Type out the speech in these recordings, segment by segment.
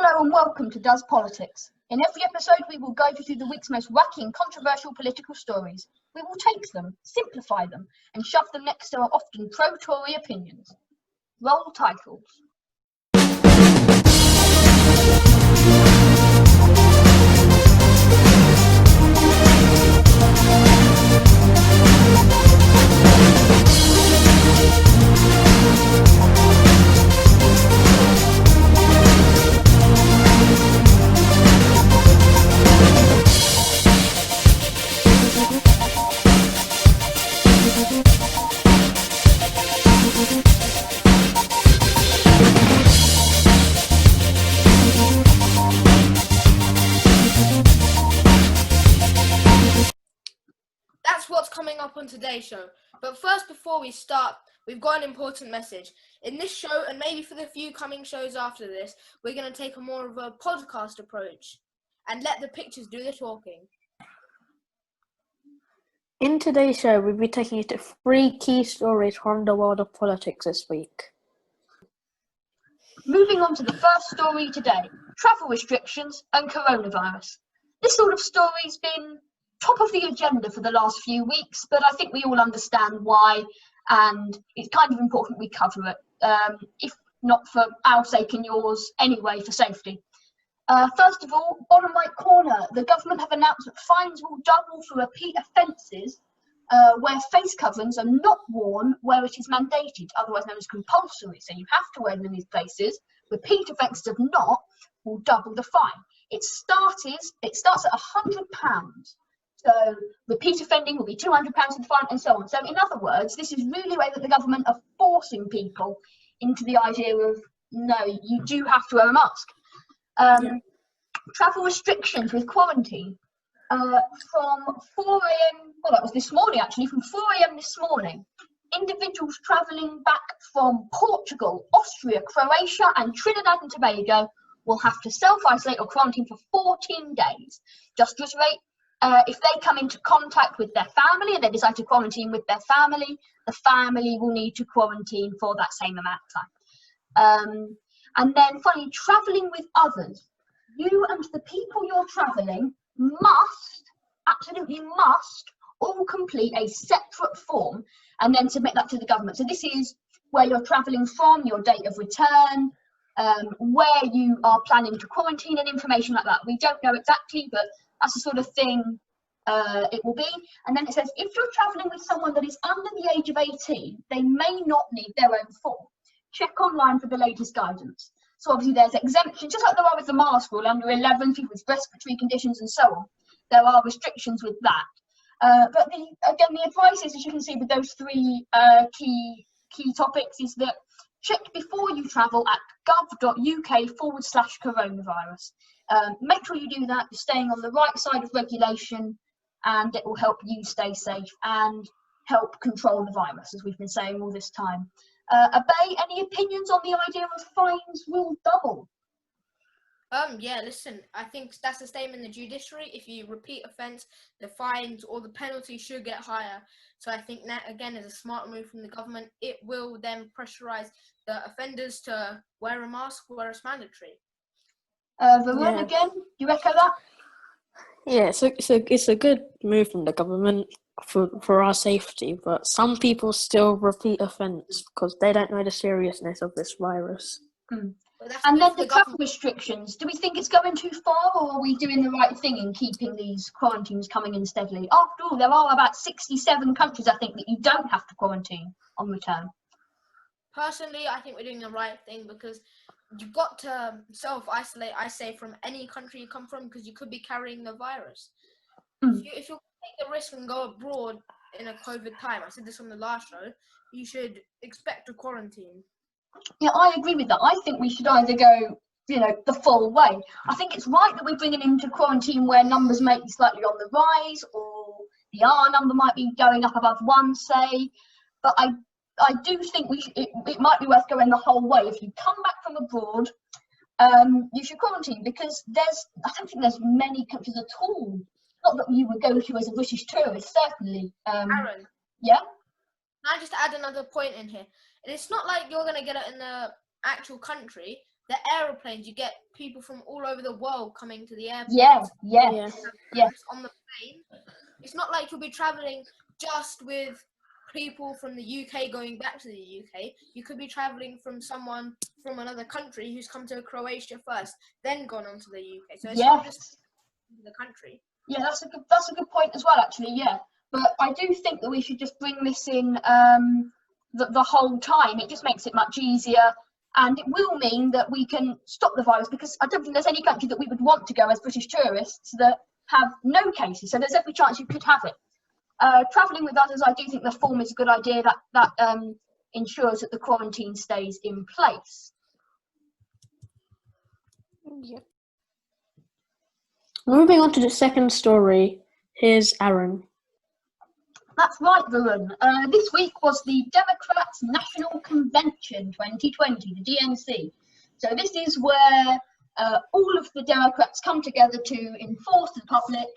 Hello and welcome to Does Politics. In every episode we will guide you through the week's most wacky and controversial political stories. We will take them, simplify them and shove them next to our often pro-Tory opinions. Roll titles. What's coming up on today's show. But first, before we start, we've got an important message. In this show, and maybe for the few coming shows after this, we're going to take a more of a podcast approach and let the pictures do the talking. In today's show, we'll be taking you to 3 key stories from the world of politics this week. Moving on to the first story today, travel restrictions and coronavirus. This sort of story's been top of the agenda for the last few weeks, but I think we all understand why, and it's kind of important we cover it, if not for our sake and yours anyway, for safety. First of all, bottom right corner, the government have announced that fines will double for repeat offences where face coverings are not worn where it is mandated, otherwise known as compulsory. So you have to wear them in these places. Repeat offences of not will double the fine. It starts at £100. So repeat offending will be £200 in the fine and so on. So in other words, this is really a way that the government are forcing people into the idea of, no, you do have to wear a mask. Travel restrictions with quarantine. From 4 a.m, well, that was this morning actually, from 4 a.m. this morning, individuals travelling back from Portugal, Austria, Croatia and Trinidad and Tobago will have to self-isolate or quarantine for 14 days. Just to reiterate, if they come into contact with their family and they decide to quarantine with their family, the family will need to quarantine for that same amount of time. And then finally, travelling with others. You and the people you're travelling must, absolutely must, all complete a separate form and then submit that to the government. So this is where you're travelling from, your date of return, where you are planning to quarantine and information like that. We don't know exactly, but that's the sort of thing it will be. And then it says, if you're travelling with someone that is under the age of 18, they may not need their own form. Check online for the latest guidance. So obviously there's exemptions, just like there are with the mask rule, under 11, people with respiratory conditions and so on. There are restrictions with that. But again, the advice is, as you can see with those 3 key topics, is that check before you travel at gov.uk/coronavirus. Make sure you do that, you're staying on the right side of regulation, and it will help you stay safe and help control the virus, as we've been saying all this time. Abay, any opinions on the idea of fines will double? Yeah, listen, I think that's the same in the judiciary. If you repeat offence, the fines or the penalty should get higher. So I think that, again, is a smart move from the government. It will then pressurise the offenders to wear a mask where it's mandatory. Varun, again, you echo that? Yeah, it's a good move from the government for our safety, but some people still repeat offence because they don't know the seriousness of this virus. And then the travel restrictions, do we think it's going too far, or are we doing the right thing in keeping these quarantines coming in steadily? After all, there are about 67 countries, I think, that you don't have to quarantine on return. Personally, I think we're doing the right thing because you've got to self-isolate, I say, from any country you come from, because you could be carrying the virus. If you take the risk and go abroad in a COVID time, I said this on the last show, you should expect a quarantine. Yeah, I agree with that. I think we should either go, the full way. I think it's right that we're bringing into quarantine where numbers may be slightly on the rise, or the R number might be going up above 1, say. But I do think it might be worth going the whole way. If you come back from abroad, you should quarantine, because I don't think there's many countries at all, not that you would go to as a British tourist, certainly. Aaron. Yeah? Can I just add another point in here? And it's not like you're going to get it in the actual country. the aeroplanes, you get people from all over the world coming to the airport. Yeah. On the plane. It's not like you'll be traveling just with people from the UK going back to the UK. You could be traveling from someone from another country who's come to Croatia first, then gone on to the UK. So it's not just the country. Yeah, that's a good point as well, actually. Yeah, but I do think that we should just bring this in the whole time. It just makes it much easier, and it will mean that we can stop the virus, because I don't think there's any country that we would want to go as British tourists that have no cases. So there's every chance you could have it. Travelling with others, I do think the form is a good idea. That ensures that the quarantine stays in place. Yep. Moving on to the second story, here's Aaron. That's right, Varun. This week was the Democrats' National Convention 2020, the DNC. So this is where all of the Democrats come together to enforce to the public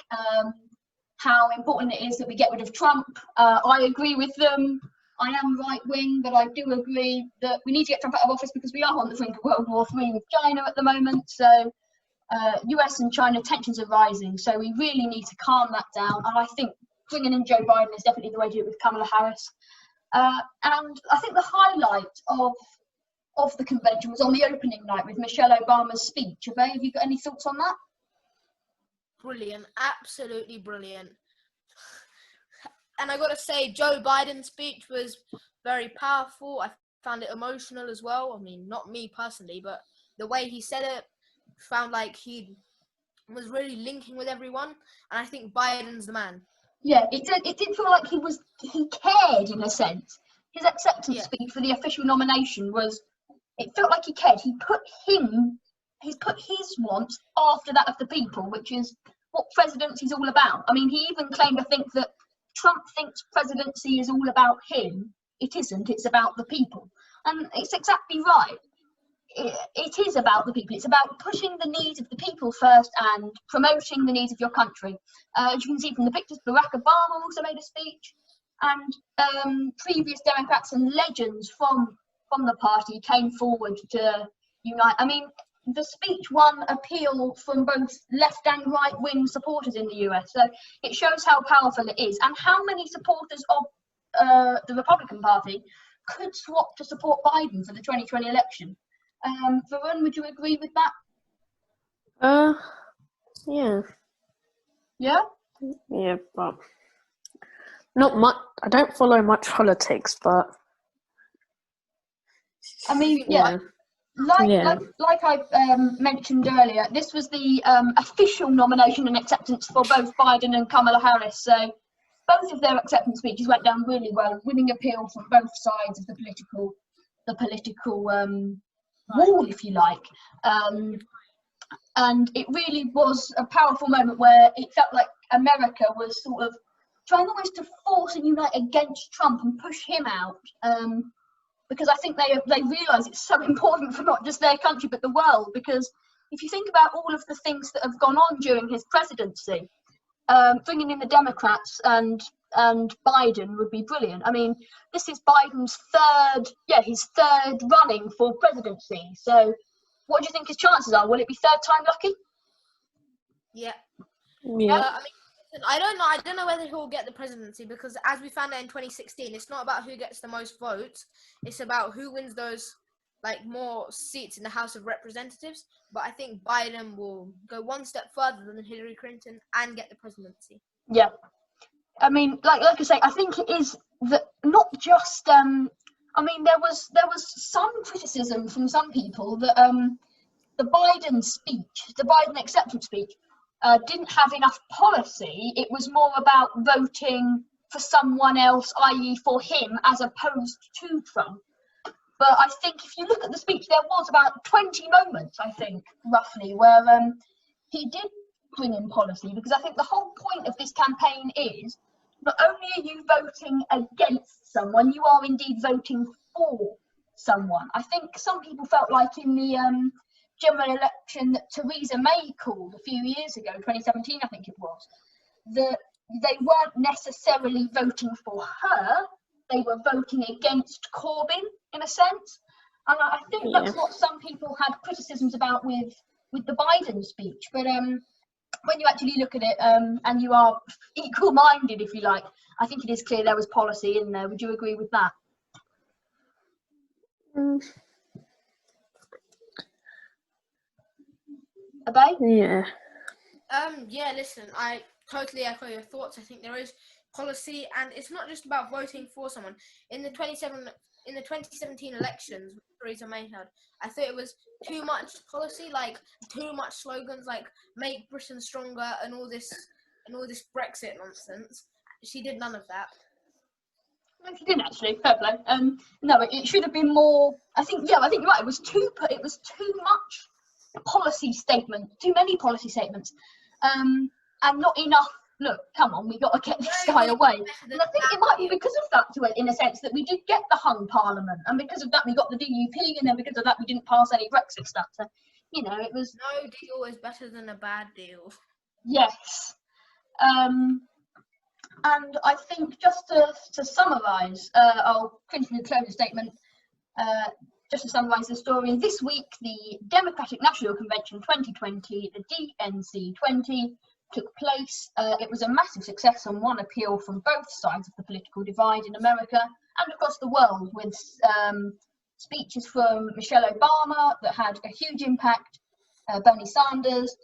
how important it is that we get rid of Trump. I agree with them. I am right-wing, but I do agree that we need to get Trump out of office because we are on the brink of World War III with China at the moment. So US and China tensions are rising. So we really need to calm that down. And I think bringing in Joe Biden is definitely the way to do it with Kamala Harris. And I think the highlight of the convention was on the opening night with Michelle Obama's speech. Have you got any thoughts on that? Brilliant, absolutely brilliant. And I got to say, Joe Biden's speech was very powerful. I found it emotional as well. I mean, not me personally, but the way he said it, found like he was really linking with everyone. And I think Biden's the man. Yeah, it did feel like he cared in a sense. His acceptance speech for the official nomination it felt like he cared. He put his wants after that of the people, which is what presidency is all about. I mean, he even claimed, I think, that Trump thinks presidency is all about him. It isn't. It's about the people. And it's exactly right. It is about the people. It's about pushing the needs of the people first and promoting the needs of your country. As you can see from the pictures, Barack Obama also made a speech, and previous Democrats and legends from the party came forward to unite. I mean, the speech won appeal from both left and right-wing supporters in the US. So it shows how powerful it is and how many supporters of the Republican Party could swap to support Biden for the 2020 election. Varun, would you agree with that? Yeah. Yeah? Yeah, but not much. I don't follow much politics, but I mean, yeah. Like I mentioned earlier, this was the official nomination and acceptance for both Biden and Kamala Harris. So both of their acceptance speeches went down really well, winning appeal from both sides of the political wall, if you like. And it really was a powerful moment where it felt like America was sort of trying almost to force and unite against Trump and push him out. Because I think they realise it's so important for not just their country but the world. Because if you think about all of the things that have gone on during his presidency, bringing in the Democrats and Biden would be brilliant. I mean, this is Biden's third running for presidency. So what do you think his chances are? Will it be third time lucky? Yeah. Yeah. I don't know whether he'll get the presidency, because as we found out in 2016, it's not about who gets the most votes. It's about who wins those more seats in the House of Representatives. But I think Biden will go one step further than Hillary Clinton and get the presidency. Yeah. I mean, like I say, I think it is that not just I mean, there was some criticism from some people that the Biden acceptance speech didn't have enough policy. It was more about voting for someone else, i.e. for him, as opposed to Trump. But I think if you look at the speech, there was about 20 moments, I think, roughly, where he did bring in policy, because I think the whole point of this campaign is not only are you voting against someone, you are indeed voting for someone. I think some people felt like in the general election that Theresa May called a few years ago, 2017 I think it was, that they weren't necessarily voting for her, they were voting against Corbyn in a sense. And I think that's what some people had criticisms about with the Biden speech. But when you actually look at it, and you are equal-minded, if you like, I think it is clear there was policy in there. Would you agree with that? Abe? Yeah. Yeah, listen, I totally echo your thoughts. I think there is policy, and it's not just about voting for someone. In the 2017 elections, Theresa May had, I thought it was too much policy, like too much slogans, like "Make Britain Stronger" and all this Brexit nonsense. She did none of that. No, she didn't actually. Fair play. No, it should have been more. I think you're right. It was too much policy statement, too many policy statements, and not enough. Look, come on, we got to get this guy away. And I think it might be because of that, in a sense, that we did get the hung parliament, and because of that we got the DUP, and then because of that we didn't pass any Brexit stuff. So, it was. No deal is better than a bad deal. Yes. And I think just to summarise, I'll quickly close the statement. Just to summarise the story, this week the Democratic National Convention 2020, the DNC 20, took place. It was a massive success and won appeal from both sides of the political divide in America and across the world, with speeches from Michelle Obama that had a huge impact, Bernie Sanders,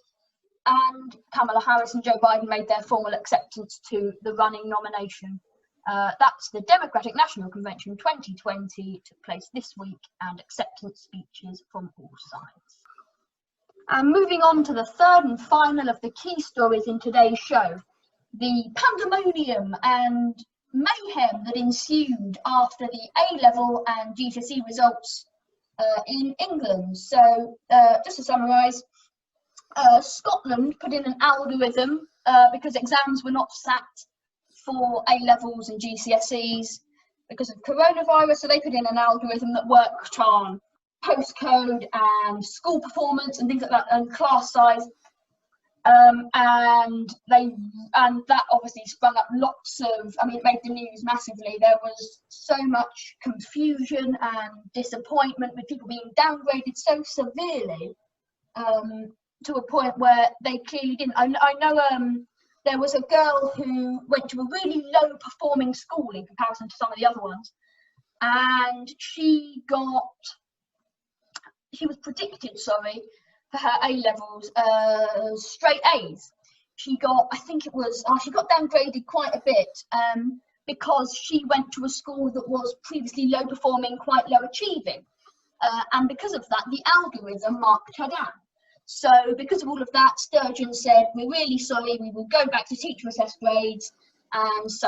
and Kamala Harris and Joe Biden made their formal acceptance to the running nomination. That's the Democratic National Convention 2020, took place this week, and acceptance speeches from all sides. And moving on to the third and final of the key stories in today's show, the pandemonium and mayhem that ensued after the A-level and GCSE results in England. So just to summarise, Scotland put in an algorithm because exams were not sat for A-levels and GCSEs because of coronavirus, so they put in an algorithm that worked on postcode and school performance and things like that, and class size, and that obviously sprung up lots of, it made the news massively. There was so much confusion and disappointment with people being downgraded so severely, to a point where they clearly didn't. I know there was a girl who went to a really low performing school in comparison to some of the other ones, and she was predicted, for her A-levels, straight A's. She got, she got downgraded quite a bit because she went to a school that was previously low performing, quite low achieving. And because of that, the algorithm marked her down. So because of all of that, Sturgeon said, "We're really sorry, we will go back to teacher assessed grades," and so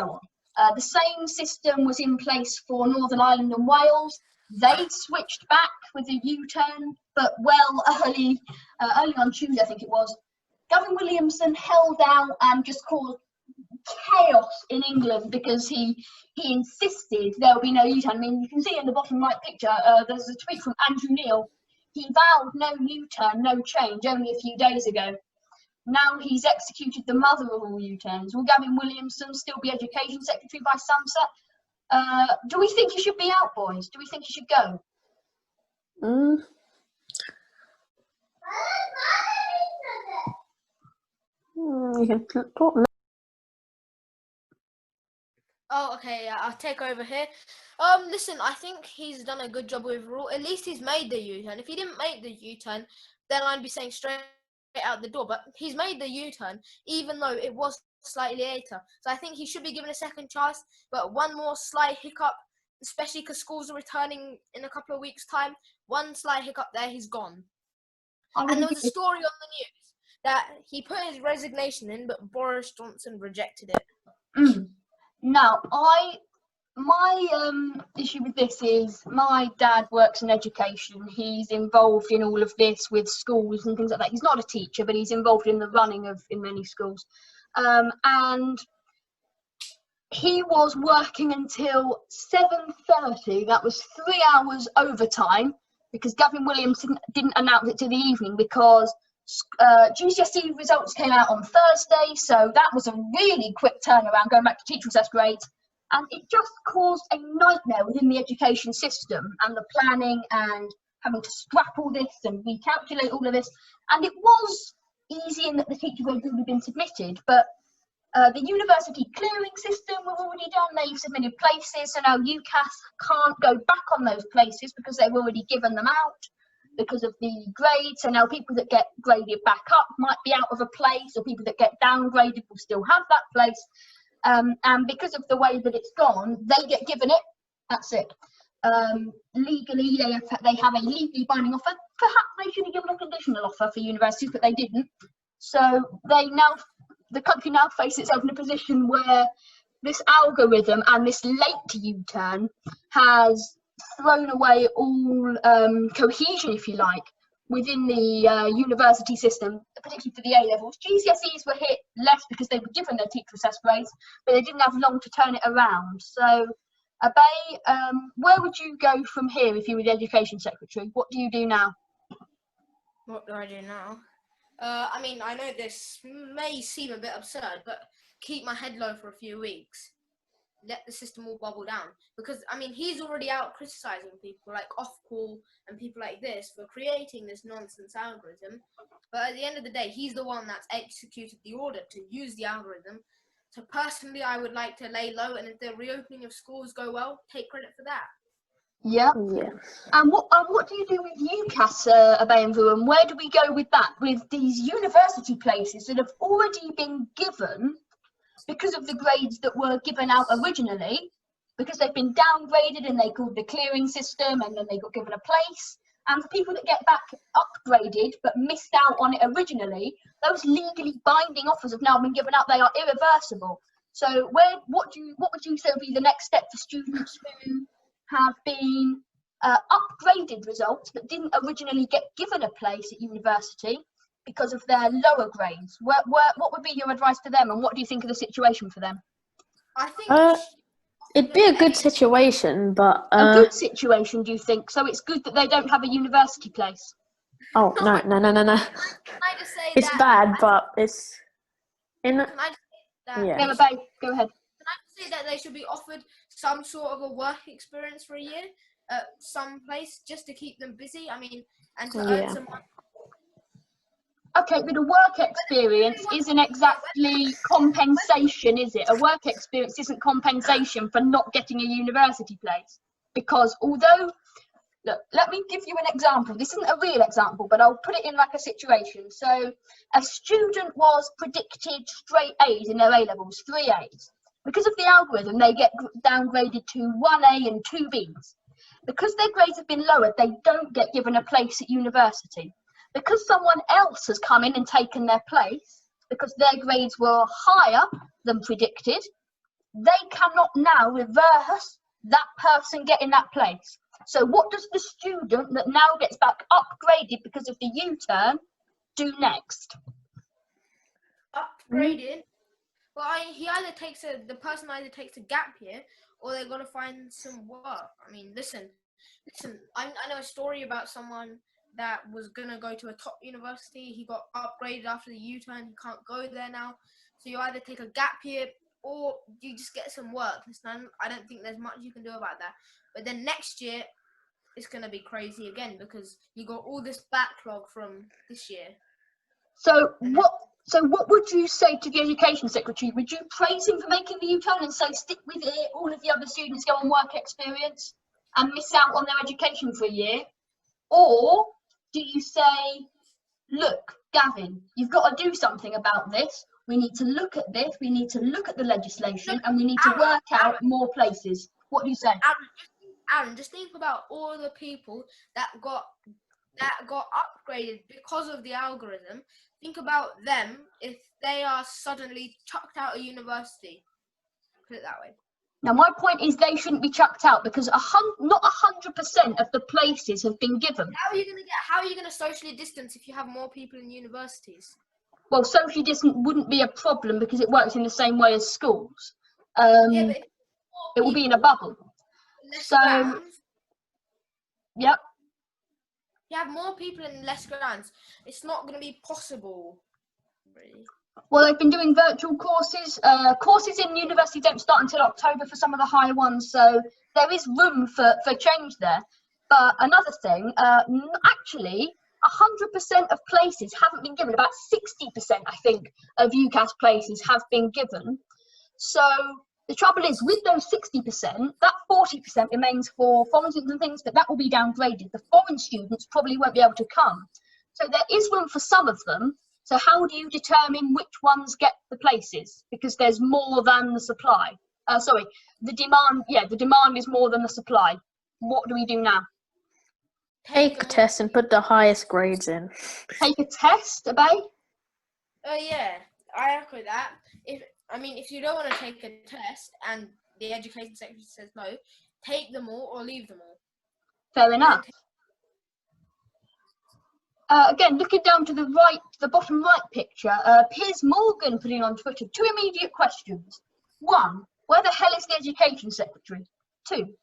on. The same system was in place for Northern Ireland and Wales. They switched back with a U-turn, but early on Tuesday, I think it was, Gavin Williamson held out and just caused chaos in England because he insisted there will be no U-turn. You can see in the bottom right picture, there's a tweet from Andrew Neil. He vowed no U-turn, no change only a few days ago. Now he's executed the mother of all U-turns. Will Gavin Williamson still be Education Secretary by sunset? Do we think he should be out, boys? Do we think he should go? You can talk. Oh, okay, yeah, I'll take over here. Listen, I think he's done a good job overall. At least he's made the U-turn. If he didn't make the U-turn, then I'd be saying straight out the door. But he's made the U-turn, even though it was slightly later. So I think he should be given a second chance. But one more slight hiccup, especially because schools are returning in a couple of weeks' time. One slight hiccup there, he's gone. And there was a story on the news that he put his resignation in, but Boris Johnson rejected it. Now, my issue with this is my dad works in education. He's involved in all of this with schools and things like that. He's not a teacher, but he's involved in the running in many schools. And he was working until 7:30. That was 3 hours overtime because Gavin Williams didn't announce it till the evening because GCSE results came out on Thursday, so that was a really quick turnaround going back to teacher assessed grades, and it just caused a nightmare within the education system and the planning and having to scrap all this and recalculate all of this. And it was easy in that the teacher grades had already been submitted, but the university clearing system were already done. They've submitted places, so now UCAS can't go back on those places because they've already given them out because of the grades. So now people that get graded back up might be out of a place, or people that get downgraded will still have that place. And because of the way that it's gone, they get given it. That's it. Legally, they have a legally binding offer. Perhaps they should have given a conditional offer for universities, but they didn't. So the country now faces itself in a position where this algorithm and this late U-turn has thrown away all cohesion, if you like, within the university system, particularly for the A-levels. GCSEs were hit less because they were given their teacher assessed grades, but they didn't have long to turn it around. So, Abe, where would you go from here if you were the Education Secretary? What do you do now? What do I do now? I mean, I know this may seem a bit absurd, but keep my head low for a few weeks. Let the system all bubble down. Because, I mean, he's already out criticising people like Off-Call and people like this for creating this nonsense algorithm. But at the end of the day, he's the one that's executed the order to use the algorithm. So personally, I would like to lay low, and if the reopening of schools go well, take credit for that. Yeah. And what do you do with UCAS, Abe and Vuan? Where do we go with that? With these university places that have already been given because of the grades that were given out originally, because they've been downgraded and they called the clearing system, and then they got given a place. And for people that get back upgraded but missed out on it originally, those legally binding offers have now been given out. They are irreversible. So what would you say would be the next step for students who have been upgraded results but didn't originally get given a place at university because of their lower grades? What would be your advice to them, and what do you think of the situation for them? I think it'd be a good situation, but a good situation, do you think? So it's good that they don't have a university place? Oh no! Can I just say It's bad, but it's in. Can I just say that? Yeah. Emma Bay, go ahead. Can I just say that they should be offered some sort of a work experience for a year at some place just to keep them busy? I mean, and to earn some money. Okay, but a work experience isn't exactly compensation, is it? A work experience isn't compensation for not getting a university place. Because although, look, let me give you an example. This isn't a real example, but I'll put it in like a situation. So a student was predicted straight A's in their A-levels, 3 A's. Because of the algorithm, they get downgraded to 1A and 2 B's. Because their grades have been lowered, they don't get given a place at university. Because someone else has come in and taken their place, because their grades were higher than predicted, they cannot now reverse that person getting that place. So what does the student that now gets back upgraded because of the U-turn do next? Upgraded? Well, the person either takes a gap year, or they're gonna find some work. I mean, listen. I know a story about someone that was gonna go to a top university. He got upgraded after the U-turn. He can't go there now. So you either take a gap year or you just get some work. Listen, I don't think there's much you can do about that. But then next year, it's gonna be crazy again because you got all this backlog from this year. So what would you say to the Education Secretary? Would you praise him for making the U-turn and say, stick with it, all of the other students go on work experience and miss out on their education for a year? Or do you say, look, Gavin, you've got to do something about this. We need to look at this. We need to look at the legislation, and we need to work out more places. What do you say? Aaron, just think about all the people that got upgraded because of the algorithm. Think about them if they are suddenly chucked out of university. Put it that way. Now, my point is they shouldn't be chucked out because not 100% of the places have been given. How are you gonna socially distance if you have more people in universities? Well, socially distant wouldn't be a problem because it works in the same way as schools. Yeah, but it will be in a bubble. So, yep. You have more people in less grounds. It's not going to be possible, really. Well, they've been doing virtual courses. Courses in university don't start until October for some of the higher ones, so there is room for change there. But another thing, actually, 100% of places haven't been given. About 60%, I think, of UCAS places have been given. So the trouble is, with those 60%, that 40% remains for foreign students and things, but that will be downgraded. The foreign students probably won't be able to come. So there is room for some of them. So how do you determine which ones get the places? Because there's more than the supply. The demand, the demand is more than the supply. What do we do now? Take a test and put the highest grades in. Take a test, Obey? Yeah, I echo that. If you don't want to take a test and the education secretary says no, take them all or leave them all. Fair enough. Again, looking down to the right, the bottom right picture, Piers Morgan putting on Twitter 2 immediate questions. 1, where the hell is the education secretary? 2,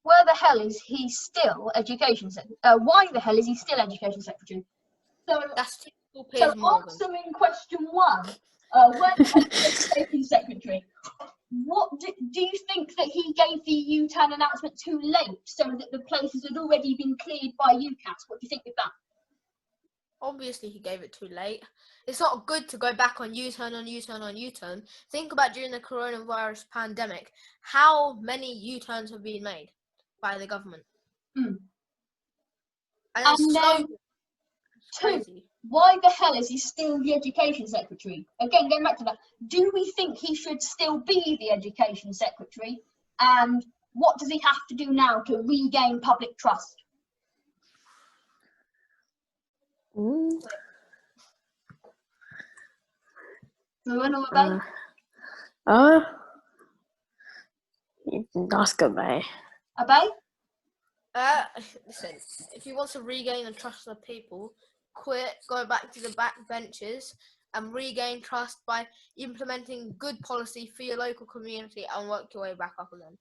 where the hell is he still education secretary? Why the hell is he still education secretary? So that's typical Piers Morgan. Answering question 1, where the hell is the education secretary? What do you think that he gave the U-turn announcement too late, so that the places had already been cleared by UCAS? What do you think of that? Obviously, he gave it too late. It's not good to go back on U-turn on U-turn on U-turn. Think about during the coronavirus pandemic, how many U-turns have been made by the government. And it's then, crazy. Why the hell is he still the education secretary? Again, going back to that, do we think he should still be the education secretary? And what does he have to do now to regain public trust? Ask Obey. Obey? Listen, if he wants to regain the trust of the people, quit, go back to the back benches and regain trust by implementing good policy for your local community and work your way back up again.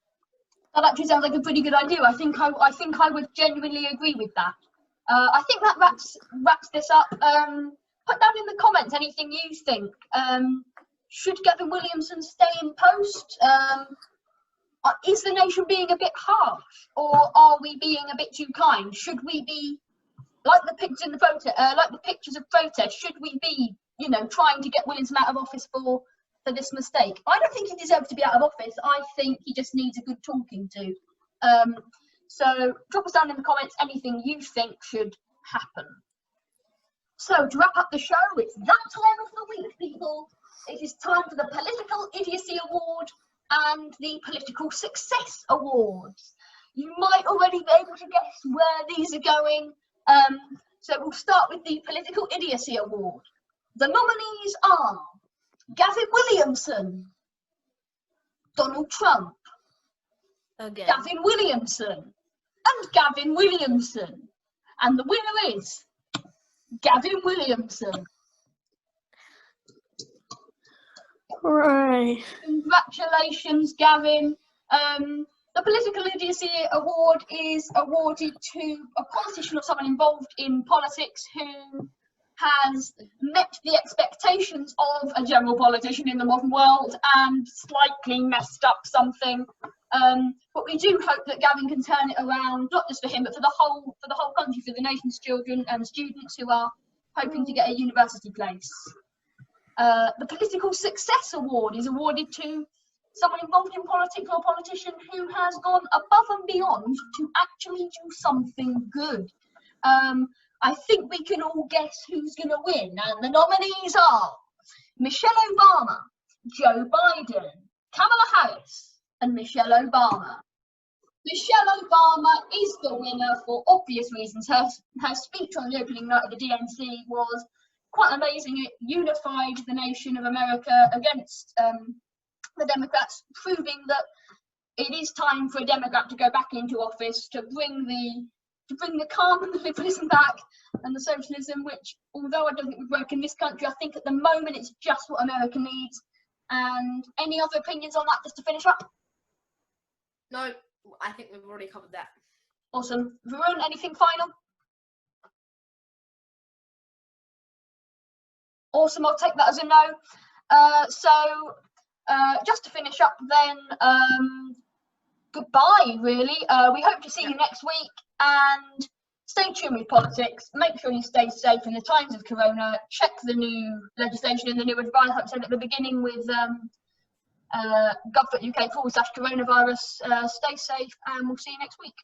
That actually sounds like a pretty good idea. I think I would genuinely agree with that. I think that wraps this up. Put down in the comments anything you think. Should Gavin Williamson stay in post? Is the nation being a bit harsh, or are we being a bit too kind? Should we be like the pictures in the photo, like the pictures of protest? Should we be, trying to get Williamson out of office for this mistake? I don't think he deserves to be out of office. I think he just needs a good talking to. So drop us down in the comments anything you think should happen. So to wrap up the show, it's that time of the week, people. It is time for the Political Idiocy Award and the Political Success Awards. You might already be able to guess where these are going. So we'll start with the Political Idiocy Award. The nominees are Gavin Williamson, Donald Trump, Again. Gavin Williamson, and Gavin Williamson. And the winner is Gavin Williamson. Hooray. Congratulations, Gavin. The Political Idiocy Award is awarded to a politician or someone involved in politics who has met the expectations of a general politician in the modern world and slightly messed up something. But we do hope that Gavin can turn it around, not just for him, but for the whole country, for the nation's children and students who are hoping to get a university place. The Political Success Award is awarded to someone involved in politics or a politician who has gone above and beyond to actually do something good. I think we can all guess who's going to win, and the nominees are Michelle Obama, Joe Biden, Kamala Harris, and Michelle Obama. Michelle Obama is the winner for obvious reasons. Her speech on the opening night of the DNC was quite amazing. It unified the nation of America against the Democrats, proving that it is time for a Democrat to go back into office to bring the calm and the liberalism back and the socialism, which, although I don't think would work in this country, I think at the moment it's just what America needs. And any other opinions on that, just to finish up? No, I think we've already covered that. Awesome. Varun, anything final? Awesome, I'll take that as a no. So just to finish up then, goodbye, really. We hope to see you next week, and stay tuned with politics. Make sure you stay safe in the times of corona. Check the new legislation and the new advice, like I said at the beginning, with gov.uk/coronavirus. Stay safe, and we'll see you next week.